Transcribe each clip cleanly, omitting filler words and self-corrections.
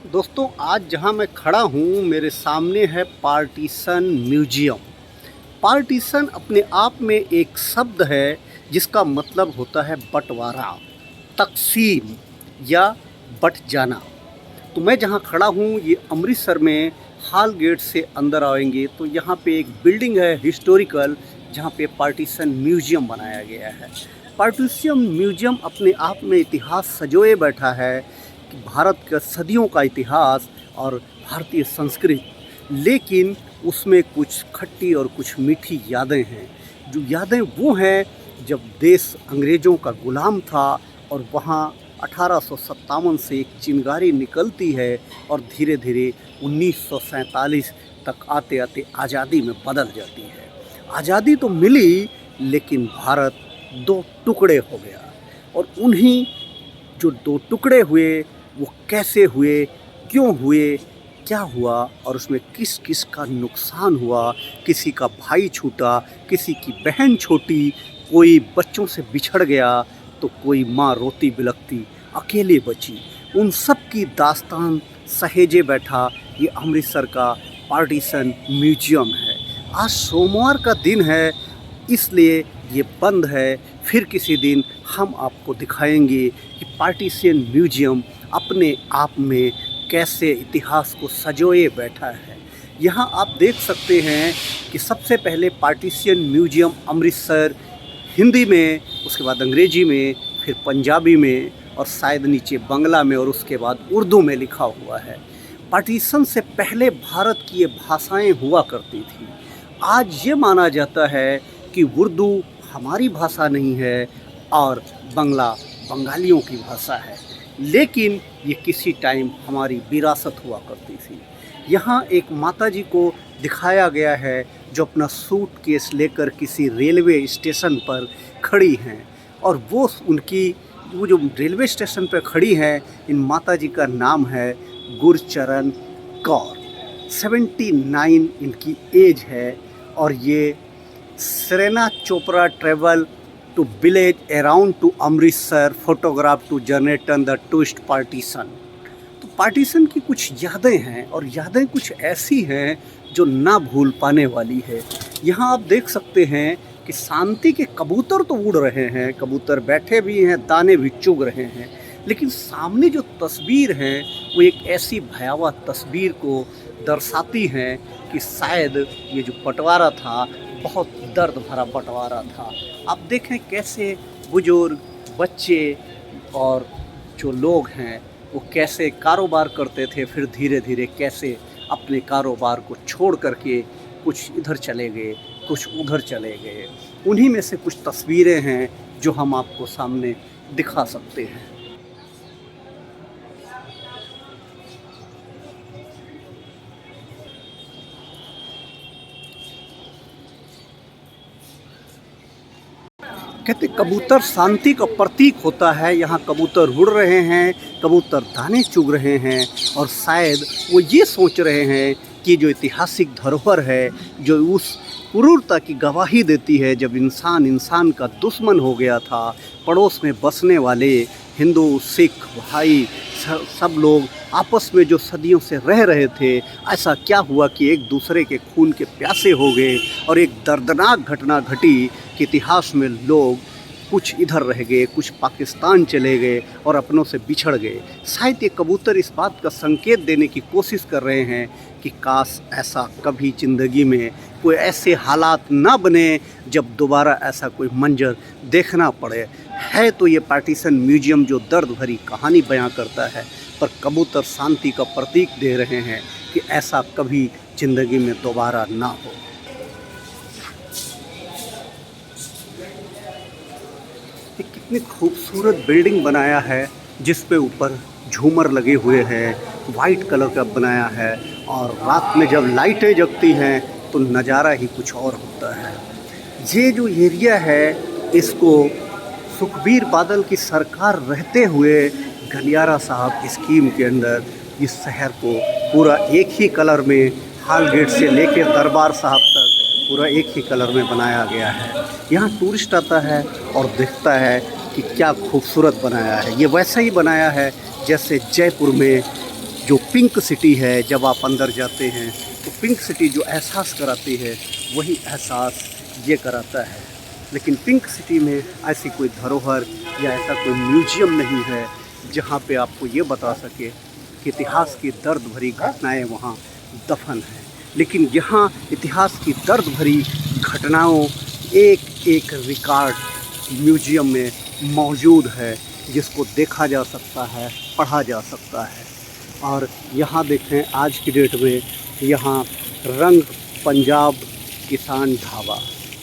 दोस्तों, आज जहां मैं खड़ा हूं मेरे सामने है पार्टीशन म्यूजियम। पार्टीशन अपने आप में एक शब्द है जिसका मतलब होता है बंटवारा, तकसीम या बट जाना। तो मैं जहां खड़ा हूं ये अमृतसर में हाल गेट से अंदर आएंगे तो यहाँ पे एक बिल्डिंग है हिस्टोरिकल, जहाँ पे पार्टीशन म्यूजियम बनाया गया है। पार्टीशन म्यूजियम अपने आप में इतिहास सजोए बैठा है कि भारत का सदियों का इतिहास और भारतीय संस्कृति, लेकिन उसमें कुछ खट्टी और कुछ मीठी यादें हैं। जो यादें वो हैं जब देश अंग्रेज़ों का गुलाम था और वहाँ 1857 से एक चिंगारी निकलती है और धीरे धीरे 1947 तक आते आते आज़ादी में बदल जाती है। आज़ादी तो मिली लेकिन भारत दो टुकड़े हो गया, और उन्हीं जो दो टुकड़े हुए वो कैसे हुए, क्यों हुए, क्या हुआ और उसमें किस किस का नुकसान हुआ। किसी का भाई छूटा, किसी की बहन छोटी, कोई बच्चों से बिछड़ गया तो कोई माँ रोती बिलखती अकेले बची। उन सब की दास्तान सहेजे बैठा ये अमृतसर का पार्टीशन म्यूजियम है। आज सोमवार का दिन है इसलिए ये बंद है। फिर किसी दिन हम आपको दिखाएंगे कि पार्टीशन म्यूजियम अपने आप में कैसे इतिहास को सजोए बैठा है। यहाँ आप देख सकते हैं कि सबसे पहले पार्टीशन म्यूजियम अमृतसर हिंदी में, उसके बाद अंग्रेजी में, फिर पंजाबी में और शायद नीचे बांग्ला में और उसके बाद उर्दू में लिखा हुआ है। पार्टीशन से पहले भारत की ये भाषाएं हुआ करती थी। आज ये माना जाता है कि उर्दू हमारी भाषा नहीं है और बांग्ला बंगालियों की भाषा है, लेकिन ये किसी टाइम हमारी विरासत हुआ करती थी। यहाँ एक माताजी को दिखाया गया है जो अपना सूटकेस लेकर किसी रेलवे स्टेशन पर खड़ी हैं, और वो जो रेलवे स्टेशन पर खड़ी हैं, इन माताजी का नाम है गुरचरण कौर। 79 इनकी एज है और ये Serena Chopra travel to village around to Amritsar photograph to generate the tourist partition. तो पार्टीशन की कुछ यादें हैं और यादें कुछ ऐसी हैं जो ना भूल पाने वाली है। यहाँ आप देख सकते हैं कि शांति के कबूतर तो उड़ रहे हैं, कबूतर बैठे भी हैं, दाने भी चुग रहे हैं, लेकिन सामने जो तस्वीर है वो एक ऐसी भयावह तस्वीर को दर्शाती है कि शायद ये जो बंटवारा था बहुत दर्द भरा बंटवारा था। आप देखें कैसे बुजुर्ग, बच्चे और जो लोग हैं वो कैसे कारोबार करते थे, फिर धीरे धीरे कैसे अपने कारोबार को छोड़ करके कुछ इधर चले गए, कुछ उधर चले गए। उन्हीं में से कुछ तस्वीरें हैं जो हम आपको सामने दिखा सकते हैं। कहते कबूतर शांति का प्रतीक होता है। यहाँ कबूतर उड़ रहे हैं, कबूतर दाने चुग रहे हैं और शायद वो ये सोच रहे हैं कि जो ऐतिहासिक धरोहर है, जो उस क्रूरता की गवाही देती है जब इंसान इंसान का दुश्मन हो गया था, पड़ोस में बसने वाले हिंदू, सिख भाई सब लोग आपस में जो सदियों से रह रहे थे, ऐसा क्या हुआ कि एक दूसरे के खून के प्यासे हो गए और एक दर्दनाक घटना घटी कि इतिहास में लोग कुछ इधर रह गए, कुछ पाकिस्तान चले गए और अपनों से बिछड़ गए। शायद ये कबूतर इस बात का संकेत देने की कोशिश कर रहे हैं कि काश ऐसा कभी ज़िंदगी में कोई ऐसे हालात ना बने जब दोबारा ऐसा कोई मंजर देखना पड़े। है तो ये पार्टीशन म्यूजियम जो दर्द भरी कहानी बयां करता है, पर कबूतर शांति का प्रतीक दे रहे हैं कि ऐसा कभी ज़िंदगी में दोबारा ना हो। ये कितनी खूबसूरत बिल्डिंग बनाया है जिस पे ऊपर झूमर लगे हुए हैं, वाइट कलर का बनाया है, और रात में जब लाइटें जगती हैं तो नज़ारा ही कुछ और होता है। ये जो एरिया है इसको सुखबीर बादल की सरकार रहते हुए गलियारा साहब स्कीम के अंदर इस शहर को पूरा एक ही कलर में, हाल गेट से लेकर दरबार साहब तक पूरा एक ही कलर में बनाया गया है। यहाँ टूरिस्ट आता है और देखता है कि क्या खूबसूरत बनाया है। ये वैसा ही बनाया है जैसे जयपुर में जो पिंक सिटी है, जब आप अंदर जाते हैं तो पिंक सिटी जो एहसास कराती है वही एहसास ये कराता है। लेकिन पिंक सिटी में ऐसी कोई धरोहर या ऐसा कोई म्यूजियम नहीं है जहाँ पे आपको ये बता सके कि इतिहास की दर्द भरी घटनाएं वहाँ दफन हैं। लेकिन यहाँ इतिहास की दर्द भरी घटनाओं एक एक रिकॉर्ड म्यूजियम में मौजूद है, जिसको देखा जा सकता है, पढ़ा जा सकता है। और यहाँ देखें आज की डेट में यहाँ रंग पंजाब किसान ढाबा,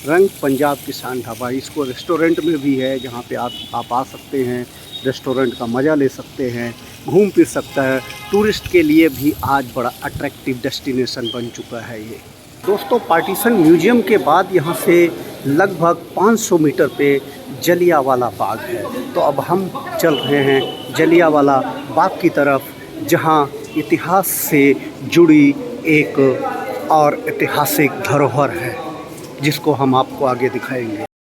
रंग पंजाब किसान ढाबा, इसको रेस्टोरेंट में भी है जहाँ पे आप आ सकते हैं, रेस्टोरेंट का मज़ा ले सकते हैं, घूम फिर सकता है। टूरिस्ट के लिए भी आज बड़ा अट्रैक्टिव डेस्टिनेशन बन चुका है ये। दोस्तों, पार्टीशन म्यूजियम के बाद यहाँ से लगभग 500 मीटर पे जलियांवाला बाग है। तो अब हम चल रहे हैं जलियांवाला बाग की तरफ, जहाँ इतिहास से जुड़ी एक और ऐतिहासिक धरोहर है, जिसको हम आपको आगे दिखाएंगे।